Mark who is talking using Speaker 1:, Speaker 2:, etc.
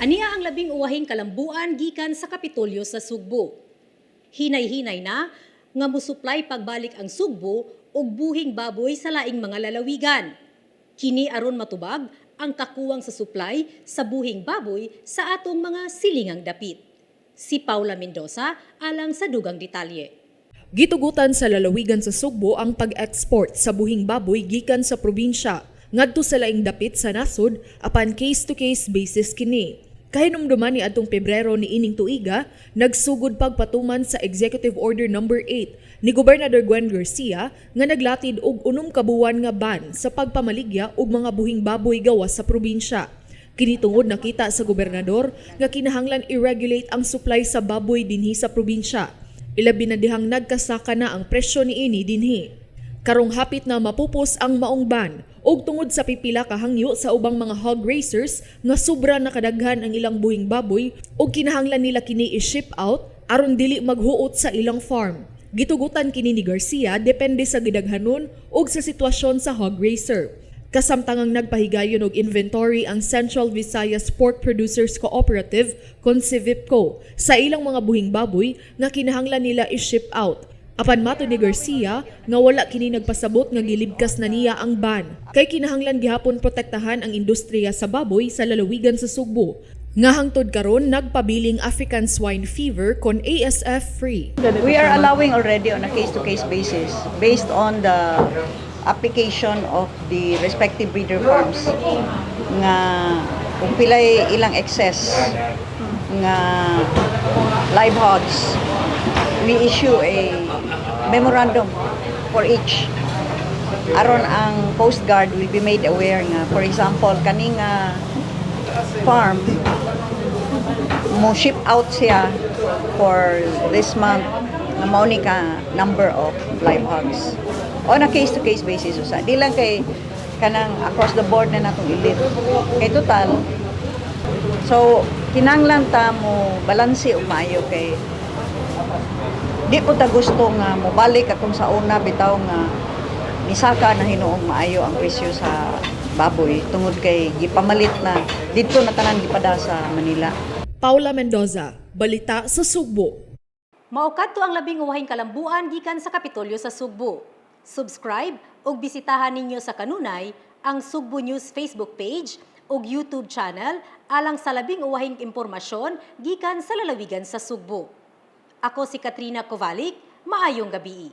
Speaker 1: Aniya ang labing uwahing kalambuan gikan sa Kapitolyo sa Sugbo. Hinay-hinay na nga musuplay pagbalik ang Sugbo og buhing baboy sa laing mga lalawigan. Kini aron matubag ang kakuwang sa supply sa buhing baboy sa atong mga silingang dapit. Si Paula Mendoza alang sa dugang detalye.
Speaker 2: Gitugutan sa lalawigan sa Sugbo ang pag-export sa buhing baboy gikan sa probinsya ngadto sa laing dapit sa nasod apan case-to-case basis kini. Kahinumduman ni adtong Pebrero ni ining tuiga, nagsugod pagpatuman sa Executive Order No. 8 ni Gobernador Gwen Garcia nga naglatid og 6 kabuwan nga ban sa pagpamaligya og mga buhing baboy gawas sa probinsya. Kini tungod nakita sa gobernador nga kinahanglan i-regulate ang supply sa baboy dinhi sa probinsya. Ilabi na dihang nagkasaka na ang presyo niini dinhi. Karong hapit na mapupos ang maong ban ug tungod sa pipila ka hangyo sa ubang mga hog raisers nga sobra na kadaghan ang ilang buhing baboy ug kinahanglan nila kini i-ship out aron dili maghuot sa ilang farm. Gitugutan kini ni Garcia depende sa gidaghanon ug sa sitwasyon sa hog raiser. Kasamtangang nagpahigayon og inventory ang Central Visayas Pork Producers Cooperative, CONCIVIPCO, sa ilang mga buhing baboy nga kinahanglan nila i-ship out. Apan mato ni Garcia nga wala kini nagpasabot nga gilibkas na niya ang ban kay kinahanglan gihapon protektahan ang industriya sa baboy sa lalawigan sa Sugbo. Nga hangtod karon nagpabiling African swine fever kon ASF free.
Speaker 3: We are allowing already on a case-to-case basis based on the application of the respective breeder farms nga kung pilay ilang excess nga live hogs, we issue a memorandum for each aron ang Coast Guard will be made aware nga for example kaning farm mo ship out siya for this month na mao ni ka number of live hogs on a case-to-case basis usa. Di lang kay kanang across the board na natong ilit. Kay total. So, kinahanglan ta mo balanse og maayo kay di po ta gusto nga mobalik atong sa una bitaw nga misaka na hinuong maayo ang presyo sa baboy tungod kay gipamalit na didto na tanan gipada sa Manila.
Speaker 2: Paula Mendoza, Balita sa Sugbo.
Speaker 1: Maukadto ang labing uwahing kalambuan gikan sa Kapitolyo sa Sugbo. Subscribe ug bisitahan ninyo sa kanunay ang Sugbo News Facebook page ug YouTube channel alang sa labing uwahing impormasyon gikan sa lalawigan sa Sugbo. Ako si Katrina Kovalik, maayong gabi.